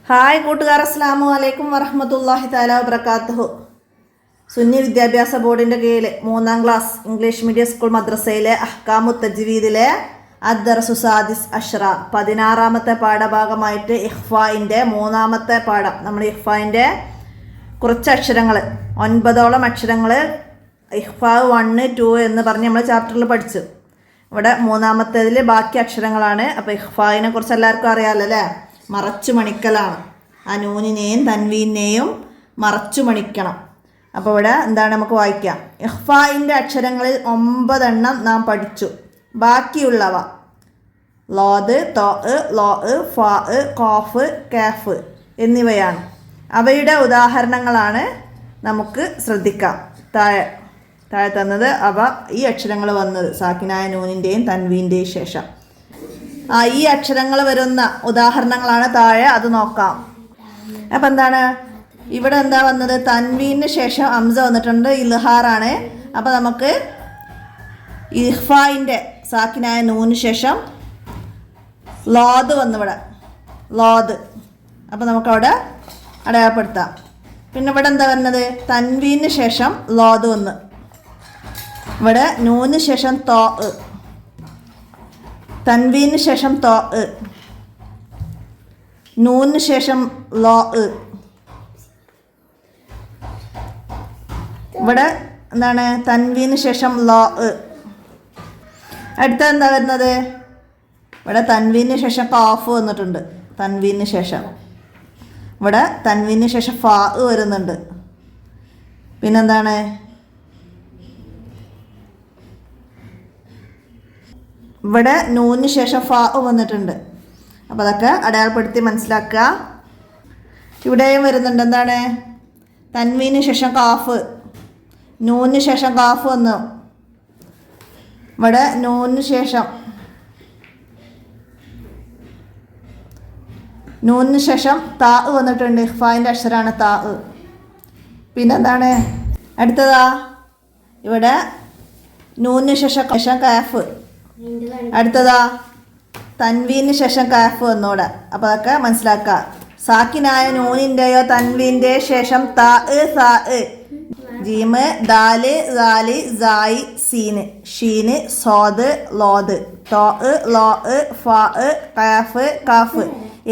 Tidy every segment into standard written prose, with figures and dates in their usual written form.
Hi കൂട്ടുകാർ, അസ്സലാമു അലൈക്കും വറഹ്മത്തുള്ളാഹി തആല വബറകാതുഹു. സുന്നി വിദ്യാഭ്യാസ ബോർഡിൻ്റെ കീഴിൽ 3ാം ക്ലാസ് ഇംഗ്ലീഷ് മീഡിയം സ്കൂൾ മദ്രസയിലെ അഹ്കാമു തജ്വീദിലെ അദ്ദർസു സാദിസ് അഷ്റ 16ാമത്തെ പാഠഭാഗമായിട്ട് ഇഖ്ഫായിൻ്റെ 3ാമത്തെ പാഠം. നമ്മൾ ഇഖ്ഫായിൻ്റെ കുറച്ച് അക്ഷരങ്ങൾ 9ഓളം അക്ഷരങ്ങൾ ഇഖ്ഫാ 1, 2 എന്ന് പറഞ്ഞ് നമ്മൾ ചാപ്റ്ററിൽ പഠിച്ചു. ഇവിടെ 3ാമത്തേതിൽ ബാക്കി അക്ഷരങ്ങളാണ്. അപ്പോൾ ഇഖ്ഫായിനെ കുറിച്ച് എല്ലാവർക്കും അറിയാമല്ലോ അല്ലേ? മറച്ചു മണിക്കലാണ്. ആ നൂനിനെയും തൻവീനെയും മറച്ചു മണിക്കണം. അപ്പോൾ ഇവിടെ എന്താണ് നമുക്ക് വായിക്കാം. ഇഖ്ഫായിൻ്റെ അക്ഷരങ്ങളിൽ 9 എണ്ണം നാം പഠിച്ചു. ബാക്കിയുള്ളവ ലോദ്, തോ, ലോ, ഫാ, ഖാഫ്, കാഫ് എന്നിവയാണ്. അവയുടെ ഉദാഹരണങ്ങളാണ് നമുക്ക് ശ്രദ്ധിക്കാം. താഴെ തന്നത് അവ ഈ അക്ഷരങ്ങൾ വന്നത് സാക്കിനായ നൂനിൻ്റെയും തൻവീൻ്റെയും ശേഷം ഈ അക്ഷരങ്ങൾ വരുന്ന ഉദാഹരണങ്ങളാണ് താഴെ. അത് നോക്കാം. അപ്പം എന്താണ് ഇവിടെ എന്താ വന്നത്? തൻവീന് ശേഷം ഹംസ വന്നിട്ടുണ്ട്, ഇൽഹാറാണ്. അപ്പം നമുക്ക് ഇഖ്ഫായിൻ്റെ സാക്കിനായ നൂന് ശേഷം ലോദ് വന്നിവിടെ, ലോദ്. അപ്പം നമുക്കവിടെ അടയാളപ്പെടുത്താം. പിന്നെ ഇവിടെ എന്താ വരുന്നത്? തൻവീന് ശേഷം ലോദ് വന്ന്, ഇവിടെ നൂന് ശേഷം തോ, തൻവീന് ശേഷം തോ, നൂന് ശേഷം ലോ. ഇവിടെ എന്താണ്? തൻവീന് ശേഷം ലോ. അടുത്ത എന്താ വരുന്നത്? ഇവിടെ തൻവീന് ശേഷം ഖാഫ് വന്നിട്ടുണ്ട്. തൻവീന് ശേഷം ഇവിടെ തൻവീന് ശേഷം ഫാ വരുന്നുണ്ട്. പിന്നെന്താണ്? ഇവിടെ നൂന് ശേഷം ഫാ വന്നിട്ടുണ്ട്. അപ്പോൾ അതൊക്കെ അടയാളപ്പെടുത്തി മനസ്സിലാക്കുക. ഇവിടെയും വരുന്നുണ്ട്. എന്താണ്? തൻവീന് ശേഷം ഖാഫ്, നൂന് ശേഷം ഖാഫ് വന്നു. ഇവിടെ നൂന് ശേഷം താ വന്നിട്ടുണ്ട്. ഇഖ്ഫായിൻ്റെ അക്ഷരമാണ് താ. പിന്നെന്താണ് അടുത്തതാ? ഇവിടെ നൂന് ശേഷം കാഫ്. അടുത്തതാ തൻവീന് ശേഷം കാഫ് വന്നോടെ. അപ്പോൾ അതൊക്കെ മനസ്സിലാക്കുക. സാക്കിനായ നൂനിൻ്റെയോ തൻവീൻ്റെ ശേഷം താ, സാ, ജീമ്, ദാല്, ദാലി, സായി, സീന്, ഷീന്, സോദ്, ലോദ്, തോ, ലോ, ഫാ, കാഫ്, കാഫ്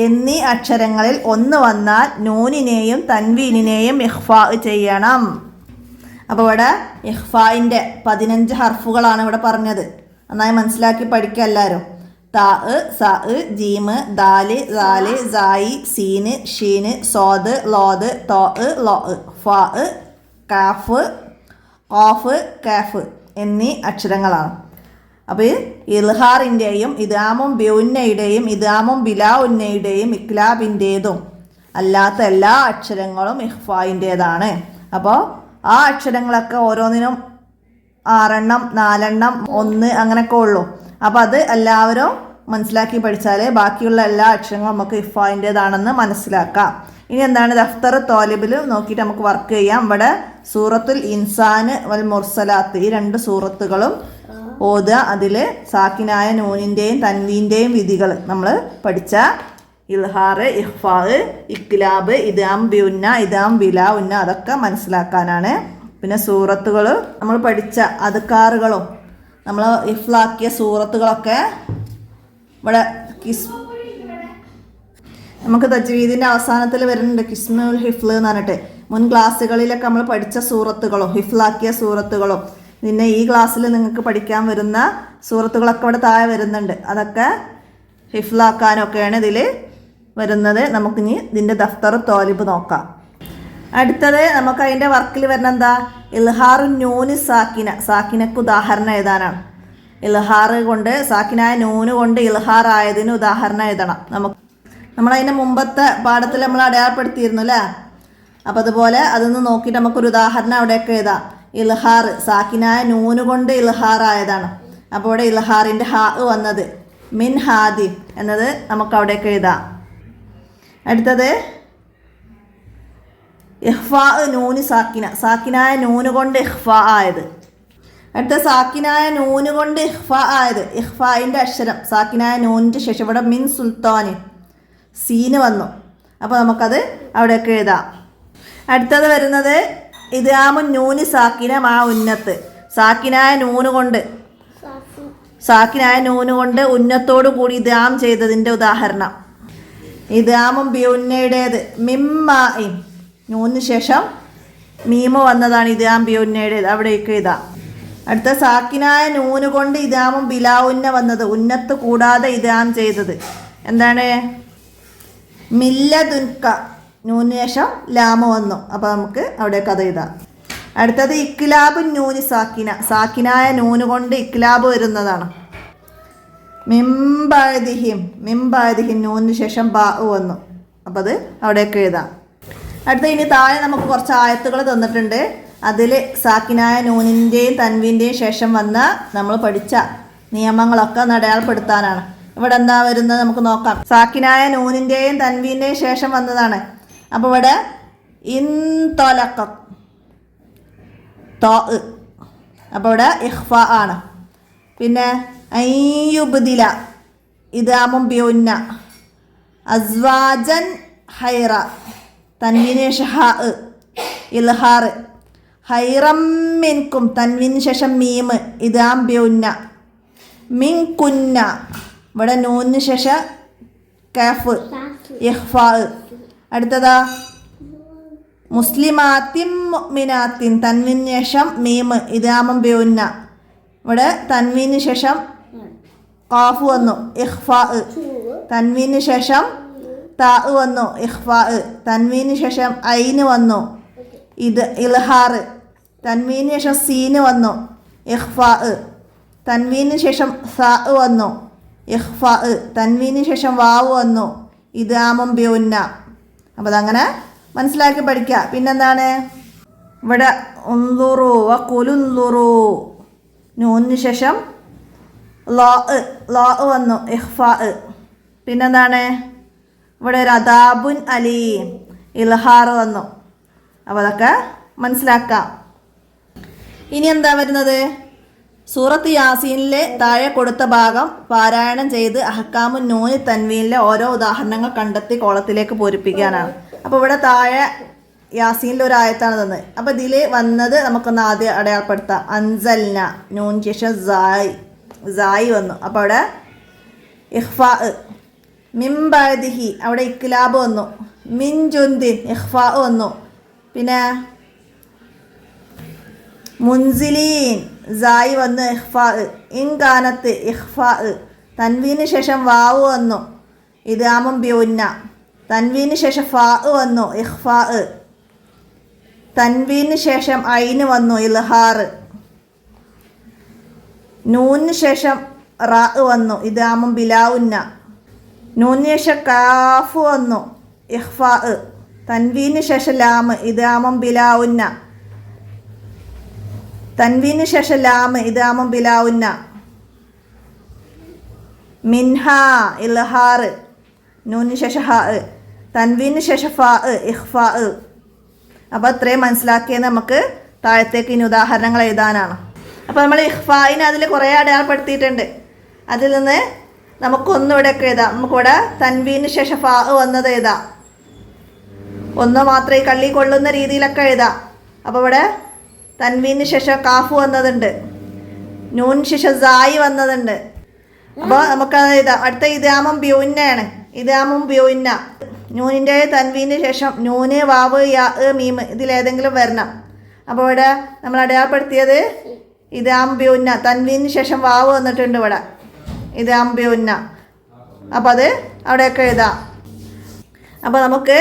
എന്നീ അക്ഷരങ്ങളിൽ ഒന്ന് വന്നാൽ നൂനിനെയും തൻവീനിനെയും ഇഖ്ഫാ ചെയ്യണം. അപ്പോൾ ഇവിടെ ഇഖ്ഫായിൻ്റെ 15 ഹർഫുകളാണ് ഇവിടെ പറഞ്ഞത്. നന്നായി മനസ്സിലാക്കി പഠിക്കുക എല്ലാവരും. താ, സ, ജീമ്, ദാല്, ദാല്, സായി, സീന്, ഷീന്, സോദ്, ലോദ്, തോ, ലോ, ഫാ, കാഫ്, ഖാഫ്, കാഫ് എന്നീ അക്ഷരങ്ങളാണ്. അപ്പോൾ ഇൽഹാറിൻ്റെയും ഇദ്ഗാമും ബിഉന്നയുടെയും ഇദ്ഗാമും ബിലാ ഉന്നയുടെയും ഇഖ്ലാബിൻ്റേതും അല്ലാത്ത എല്ലാ അക്ഷരങ്ങളും ഇഖ്ഫായിൻ്റേതാണ്. അപ്പോൾ ആ അക്ഷരങ്ങളൊക്കെ ഓരോന്നിനും 6 എണ്ണം, 4 എണ്ണം, 1 അങ്ങനെയൊക്കെ ഉള്ളൂ. അപ്പോൾ അത് എല്ലാവരും മനസ്സിലാക്കി പഠിച്ചാൽ ബാക്കിയുള്ള എല്ലാ അക്ഷരങ്ങളും നമുക്ക് ഇഖ്ഫായിൻ്റേതാണെന്ന് മനസ്സിലാക്കാം. ഇനി എന്താണ്? ദഫ്തർ തോലിബിൽ നോക്കിയിട്ട് നമുക്ക് വർക്ക് ചെയ്യാം. ഇവിടെ സൂറത്തുൽ ഇൻസാന് വൽ മുർസലാത്ത് ഈ 2 സൂറത്തുകളും ഓതുക. അതിൽ സാക്കിനായ നൂനിൻ്റെയും തൻവീൻ്റെയും വിധികൾ നമ്മൾ പഠിച്ച ഇൽഹാർ, ഇഖ്ഫാ, ഇഖ്ലാബ്, ഇദ്ഗാം ബിഉന്ന, ഇദ്ഗാം ബിലാ ഉന്ന അതൊക്കെ മനസ്സിലാക്കാനാണ്. പിന്നെ സൂറത്തുകൾ നമ്മൾ പഠിച്ച അദ്കാറുകളും നമ്മൾ ഹിഫ്ലാക്കിയ സൂറത്തുകളൊക്കെ ഇവിടെ നമുക്ക് തജ്വീദിൻ്റെ അവസാനത്തിൽ വരുന്നുണ്ട്. കിസ്മുൽ ഹിഫ്ൽ എന്ന് പറഞ്ഞിട്ട് മുൻ ക്ലാസ്സുകളിലൊക്കെ നമ്മൾ പഠിച്ച സൂറത്തുകളും ഹിഫ്ലാക്കിയ സൂറത്തുകളും പിന്നെ ഈ ക്ലാസ്സിൽ നിങ്ങൾക്ക് പഠിക്കാൻ വരുന്ന സൂറത്തുകളൊക്കെ ഇവിടെ താഴെ വരുന്നുണ്ട്. അതൊക്കെ ഹിഫ്ലാക്കാനൊക്കെയാണ് ഇതിൽ വരുന്നത്. നമുക്കിനി ഇതിൻ്റെ ദഫ്തർ തോലിബ് നോക്കാം. അടുത്തത് നമുക്ക് അതിൻ്റെ വർക്കിൽ വരുന്ന എന്താ? ഇൽഹാറു നൂന് സാക്കിന, സാക്കിനക്ക് ഉദാഹരണം എഴുതാനാണ്. ഇൽഹാർ കൊണ്ട് സാക്കിനായ നൂന് കൊണ്ട് ഇൽഹാർ ആയതിന് ഉദാഹരണം എഴുതണം. നമ്മളതിൻ്റെ മുമ്പത്തെ പാഠത്തിൽ നമ്മൾ അടയാളപ്പെടുത്തിയിരുന്നു അല്ലേ? അപ്പോൾ അതുപോലെ അതൊന്ന് നോക്കിയിട്ട് നമുക്കൊരു ഉദാഹരണം അവിടെയൊക്കെ എഴുതാം. ഇൽഹാർ സാക്കിനായ നൂന് കൊണ്ട് ഇൽഹാർ ആയതാണ്. അപ്പോൾ ഇവിടെ ഇൽഹാറിൻ്റെ ഹാ വന്നത് മിൻ ഹാദി എന്നത് നമുക്ക് അവിടെയൊക്കെ എഴുതാം. അടുത്തത് ഇഖ്ഫാ നൂന് സാക്കിന, സാക്കിനായ നൂന് കൊണ്ട് ഇഖ്ഫാ ആയത്. അടുത്ത സാക്കിനായ നൂന് കൊണ്ട് ഇഖ്ഫാ ആയത് ഇഖ്ഫായിൻ്റെ അക്ഷരം സാക്കിനായ നൂനിൻ്റെ ശേഷം ഇവിടെ മിൻ സുൽത്താന് സീന് വന്നു. അപ്പോൾ നമുക്കത് അവിടെയൊക്കെ എഴുതാം. അടുത്തത് വരുന്നത് ഇദ്ഗാമുൻ നൂനി സാക്കിന മാ ഉന്നത്ത്. സാക്കിനായ നൂന് കൊണ്ട് ഉന്നത്തോടു കൂടി ഇദ്ഗാം ചെയ്തതിൻ്റെ ഉദാഹരണം. ഇദ്ഗാമും ബിയുന്നയുടേത് മിമ്മാഇൻ, നൂനിന് ശേഷം മീമ വന്നതാണ് ഇദ്ഗാം ബിയുന്നയുടേത്, അവിടേക്ക് എഴുതാം. അടുത്ത സാക്കിനായ നൂന് കൊണ്ട് ഇദ്ഗാമും ബിലാ ഉന്ന വന്നത്, ഉന്നത്ത് കൂടാതെ ഇദ്ഗാം ചെയ്തത് എന്താണ്? മില്ലദുൻക, നൂനിന് ശേഷം ലാമ വന്നു, അപ്പോൾ നമുക്ക് അവിടേക്ക് അത് എഴുതാം. അടുത്തത് ഇക്ലാബ് നൂനി സാക്കിന, സാക്കിനായ നൂന് കൊണ്ട് ഇക്ലാബ് വരുന്നതാണ്. മിംബാദിഹിം നൂനിന് ശേഷം ബാ വന്നു, അപ്പോൾ അത് അവിടേക്ക് എഴുതാം. അടുത്ത ഇനി താഴെ നമുക്ക് കുറച്ച് ആയത്തുകൾ തന്നിട്ടുണ്ട്. അതിൽ സാക്കിനായ നൂനിൻ്റെയും തൻവീൻ്റെയും ശേഷം വന്ന നമ്മൾ പഠിച്ച നിയമങ്ങളൊക്കെ ഒന്ന് അടയാളപ്പെടുത്താനാണ്. ഇവിടെ എന്താ വരുന്നത് നമുക്ക് നോക്കാം. സാക്കിനായ നൂനിൻ്റെയും തൻവീൻ്റെയും ശേഷം വന്നതാണ്. അപ്പോൾ ഇവിടെ ഇൻതൊലക്ക തോ, അപ്പോൾ ഇവിടെ ഇഖ്ഫ ആണ്. പിന്നെ അയ്യുബ്ദില ഇദ്ഗാമും ബിയുന്ന, അസ്വാജൻ ഹൈറ തൻവീന് ഷഹ ഇൽഹാർ, ഹൈറം മിൻകും തൻവീന് ശേഷം മീമ് ഇദ്ഗാം ബിയുന്ന, മിൻകുന്ന ഇവിടെ നൂനിന് ശേഷം കാഫ് ഇഖ്ഫ. അടുത്തതാ മുസ്ലിമാത്തിൻ മുഅ്മിനാത്തിൻ തൻവീന് ശേഷം മീമ് ഇദ്ഗാമും ബിയുന്ന, ഇവിടെ തൻവീന് ശേഷം ഖാഫ് വന്നു ഇഖ്ഫ, തൻവീന് ശേഷം താ വന്നു ഇഖ്ഫ, തൻവീന് ശേഷം ഐന് വന്നു ഇത് ഇൽഹാർ, തൻവീന് ശേഷം സീന് വന്നു ഇഖ്ഫ, തൻവീന് ശേഷം സാ വന്നു ഇഖ്ഫ, തൻവീന് ശേഷം വാവ് വന്നു ഇദ്ഗാമും ബിയുന്ന. അപ്പോൾ അതങ്ങനെ മനസ്സിലാക്കി പഠിക്കുക. പിന്നെന്താണ് ഇവിടെ ഉൻളുറു വഖുലുൻളുറു, നൂനിന് ശേഷം ലോ വന്നു ഇഖ്ഫ. പിന്നെന്താണ് ഇവിടെ ഒരു അദാബുൻ അലീം ഇൽഹാർ വന്നു. അപ്പോൾ അതൊക്കെ മനസ്സിലാക്കാം. ഇനി എന്താ വരുന്നത്? സൂറത്ത് യാസീനിലെ താഴെ കൊടുത്ത ഭാഗം പാരായണം ചെയ്ത് അഹ്കാമുൻ നൂനി തൻവീനിലെ ഓരോ ഉദാഹരണങ്ങൾ കണ്ടെത്തി കോളത്തിലേക്ക് പൂരിപ്പിക്കാനാണ്. അപ്പോൾ ഇവിടെ താഴെ യാസീനിലെ ഒരു ആയത്താണ് തന്നത്. അപ്പോൾ ഇതിൽ വന്നത് നമുക്കൊന്ന് ആദ്യം അടയാളപ്പെടുത്താം. അൻസൽന നൂൻ ശേഷം സായി വന്നു, അപ്പോൾ അവിടെ ഇഖ്ഫ. മിംബഅദിഹി അവിടെ ഇക്ലാബ് വന്നു. മിൻ ജുന്ദിൻ ഇഖ്ഫ വന്നു. പിന്നെ മുൻസിലീൻ സായി വന്നു ഇഖ്ഫ. ഇൻകാനത്ത് ഇഖ്ഫ, തൻവീന് ശേഷം വാവ് വന്നു ഇദ്ഗാമും ബിയുന്ന, തൻവീന് ശേഷം ഫാ വന്നു ഇഖ്ഫ, തൻവീന് ശേഷം ഐന് വന്നു ഇൽഹാർ, നൂനിന് ശേഷം റാ വന്നു ഇദ്ഗാമും ബിലാ ഉന്ന, നൂനിന് ശേഷം കാഫ് വന്നു ഇഖ്ഫ, തൻവീന് ശേഷം ലാം ഇദ്ഗാമും ബിലാ ഉന്ന, തൻവീന് ശേഷം ലാം ഇദ്ഗാമും ബിലാ ഉന്ന, മിൻഹ ഇൽഹാർ, നൂനിന് ശേഷം ഹ, തൻവീന് ശേഷം ഫാ ഇഖ്ഫ. അപ്പോൾ അത്രയും മനസ്സിലാക്കിയത് നമുക്ക് താഴത്തേക്ക് ഇനി ഉദാഹരണങ്ങൾ എഴുതാനാണ്. അപ്പോൾ നമ്മൾ ഇഖ്ഫായിന് അതിൽ കുറേ അടയാളപ്പെടുത്തിയിട്ടുണ്ട്. അതിൽ നിന്ന് നമുക്കൊന്നിവിടെയൊക്കെ എഴുതാം. നമുക്കിവിടെ തൻവീന് ശേഷം ഫാ വന്നത് എഴുതാം, ഒന്ന് മാത്രമേ കള്ളി കൊള്ളുന്ന രീതിയിലൊക്കെ എഴുതാം. അപ്പോൾ ഇവിടെ തൻവീന് ശേഷം കാഫ് വന്നതുണ്ട്, നൂന് ശേഷം സായി വന്നതുണ്ട്. അപ്പോൾ നമുക്കത് എഴുതാം. അടുത്ത ഇദ്ഗാമും ബിയുന്നയാണ്. ഇദ്ഗാമും ബിയുന്ന നൂനിൻ്റെ തൻവീന് ശേഷം നൂന് വാവ് യാ മീമ് ഇതിലേതെങ്കിലും വരണം. അപ്പോൾ ഇവിടെ നമ്മൾ അടയാളപ്പെടുത്തിയത് ഇദ്ഗാം ബിയുന്ന, തൻവീന് ശേഷം വാവ് വന്നിട്ടുണ്ട് ഇവിടെ ഇദ്ഗാം ബിയുന്ന. അപ്പോൾ അത് അവിടെയൊക്കെ എഴുതാം. അപ്പോൾ നമുക്ക്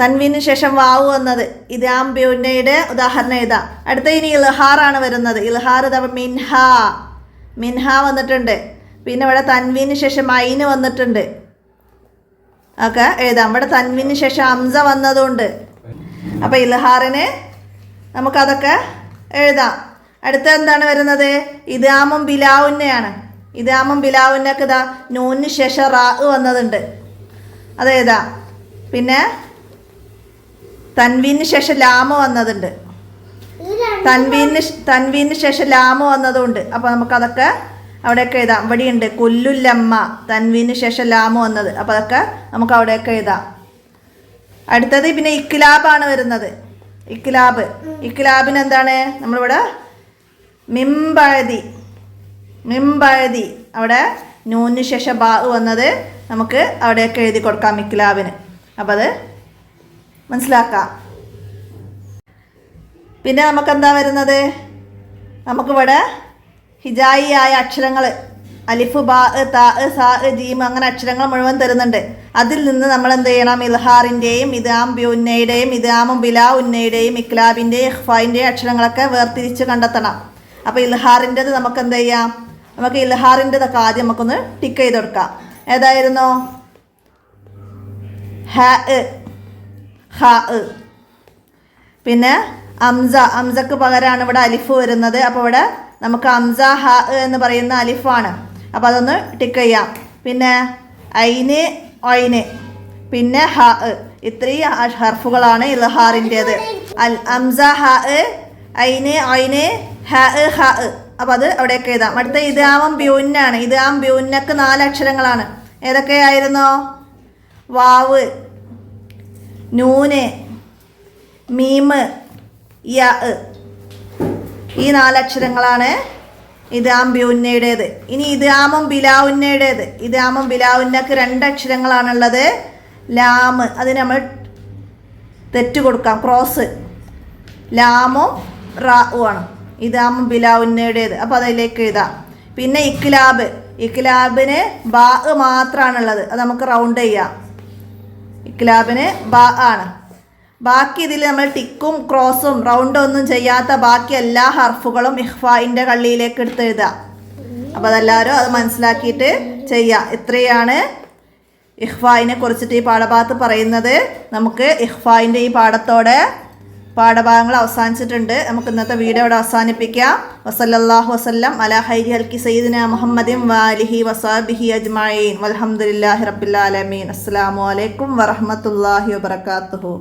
തൻവീന് ശേഷം വാവ് വന്നത് ഇദ്ഗാം ബിയുന്നയുടെ ഉദാഹരണം എഴുതാം. അടുത്ത ഇനി ഇൽഹാറാണ് വരുന്നത്. ഇൽഹാർ മിൻഹ വന്നിട്ടുണ്ട്. പിന്നെ ഇവിടെ തൻവീന് ശേഷം ഐന് വന്നിട്ടുണ്ട്, ഒക്കെ എഴുതാം. ഇവിടെ തൻവീന് ശേഷം ഹംസ വന്നതുകൊണ്ട് അപ്പോൾ ഇൽഹാറിന് നമുക്കതൊക്കെ എഴുതാം. അടുത്ത എന്താണ് വരുന്നത്? ഇദ്ഗാമും ബിലാവുന്നയാണ്. ഇദ്ഗാമും ബിലാവുന്നൊക്കെ ഇതാ നൂനിന് ശേഷം റാ വന്നതുണ്ട്, അത് എഴുതാം. പിന്നെ തൻവീന് ശേഷം ലാമ വന്നതുണ്ട്, തൻവീന് ശേഷം ലാമ വന്നതുകൊണ്ട് അപ്പോൾ നമുക്കതൊക്കെ അവിടെയൊക്കെ എഴുതാം. ഇവിടെയുണ്ട് കൊല്ലുല്ലമ്മ, തൻവീന് ശേഷം ലാമ് വന്നത്. അപ്പോൾ അതൊക്കെ നമുക്ക് അവിടെയൊക്കെ എഴുതാം. അടുത്തത് പിന്നെ ഇക്ലാബാണ് വരുന്നത്. ഇക്ലാബിന് എന്താണ്? നമ്മളിവിടെ മിംബഴതി അവിടെ നൂന് ശേഷം ബാ വന്നത് നമുക്ക് അവിടെയൊക്കെ എഴുതി കൊടുക്കാം ഇക്ലാബിന്. അപ്പോൾ അത് മനസ്സിലാക്കാം. പിന്നെ നമുക്കെന്താ വരുന്നത്? നമുക്കിവിടെ ഹിജായി ആയ അക്ഷരങ്ങൾ അലിഫ്, ബാ, താ, സാ, ജീം അങ്ങനെ അക്ഷരങ്ങൾ മുഴുവൻ തരുന്നുണ്ട്. അതിൽ നിന്ന് നമ്മൾ എന്ത് ചെയ്യണം? ഇൽഹാറിൻ്റെയും ഇദാം ബിഉന്നയുടെയും ഇദാമും ബിലാ ഉന്നയുടെയും ഇക്ലാബിൻ്റെയും ഇഖ്ഫായിൻ്റെയും അക്ഷരങ്ങളൊക്കെ വേർതിരിച്ച് കണ്ടെത്തണം. അപ്പോൾ ഇൽഹാറിൻ്റെത് നമുക്ക് എന്ത് ചെയ്യാം? നമുക്ക് ഇൽഹാറിൻ്റെതൊക്കെ ആദ്യം നമുക്കൊന്ന് ടിക്ക് ചെയ്ത് കൊടുക്കാം. ഏതായിരുന്നു? ഹ, ഹ. പിന്നെ അംസക്ക് പകരമാണ് ഇവിടെ അലിഫ് വരുന്നത്. അപ്പോൾ ഇവിടെ നമുക്ക് അംസ ഹ എന്ന് പറയുന്ന അലിഫാണ്. അപ്പോൾ അതൊന്ന് ടിക്ക് ചെയ്യാം. പിന്നെ ഐന്, ഒയിന്, പിന്നെ ഹ. ഇത്രയും ഹർഫുകളാണ് ഇൽഹാറിൻ്റേത്. അംസ, ഹ, ഐന്, ഒയിന്, ഹ, ഹ. അപ്പോൾ അത് അവിടെയൊക്കെ എഴുതാം. അടുത്ത ഇദാമും ബിഉന്നാണ്. ഇദാം ബിഉന്നക്ക് 4 അക്ഷരങ്ങളാണ്. ഏതൊക്കെയായിരുന്നു? വാവ്, നൂന്, മീമ്, യ. ഈ 4 അക്ഷരങ്ങളാണ് ഇദാം ബിഉന്നയുടേത്. ഇനി ഇദാമും ബിലാഉന്നയുടേത്. ഇദാമും ബിലാഉന്നക്ക് 2 അക്ഷരങ്ങളാണുള്ളത്. ലാമ്, അതിന് നമ്മൾ തെറ്റ് കൊടുക്കാം, ക്രോസ്. ലാമും റാഉമാണ് ഇദാമും ബിലാഉന്നയുടേത്. അപ്പോൾ അതിലേക്ക് എഴുതാം. പിന്നെ ഇക്ലാബിന് ബാ മാത്രമാണുള്ളത്. അത് നമുക്ക് റൗണ്ട് ചെയ്യാം. ഇക്ലാബിന് ബാ ആണ്. ബാക്കി ഇതിൽ നമ്മൾ ടിക്കും ക്രോസും റൗണ്ടും ഒന്നും ചെയ്യാത്ത ബാക്കി എല്ലാ ഹർഫുകളും ഇഖ്ഫായിൻ്റെ കള്ളിയിലേക്ക് എടുത്ത് എഴുതാം. അപ്പോൾ അതെല്ലാവരും അത് മനസ്സിലാക്കിയിട്ട് ചെയ്യാം. ഇത്രയാണ് ഇഖ്ഫായിനെ കുറിച്ചിട്ട് ഈ പാഠഭാഗത്ത് പറയുന്നത്. നമുക്ക് ഇഖ്ഫായിൻ്റെ ഈ പാഠഭാഗങ്ങൾ അവസാനിച്ചിട്ടുണ്ട്. നമുക്ക് ഇന്നത്തെ വീഡിയോ ഇവിടെ അവസാനിപ്പിക്കാം. വസല്ലല്ലാഹു വസല്ലം അലാ ഖൈരി ഹൽക്കി സയ്യിദിനാ മുഹമ്മദിൻ വആലിഹി വസഹ്ബിഹി അജ്മഈൻ വൽഹംദുലില്ലാഹി റബ്ബിൽ ആലമീൻ. അസ്സലാമു അലൈക്കും വറഹ്മത്തുള്ളാഹി വബറകാതുഹു.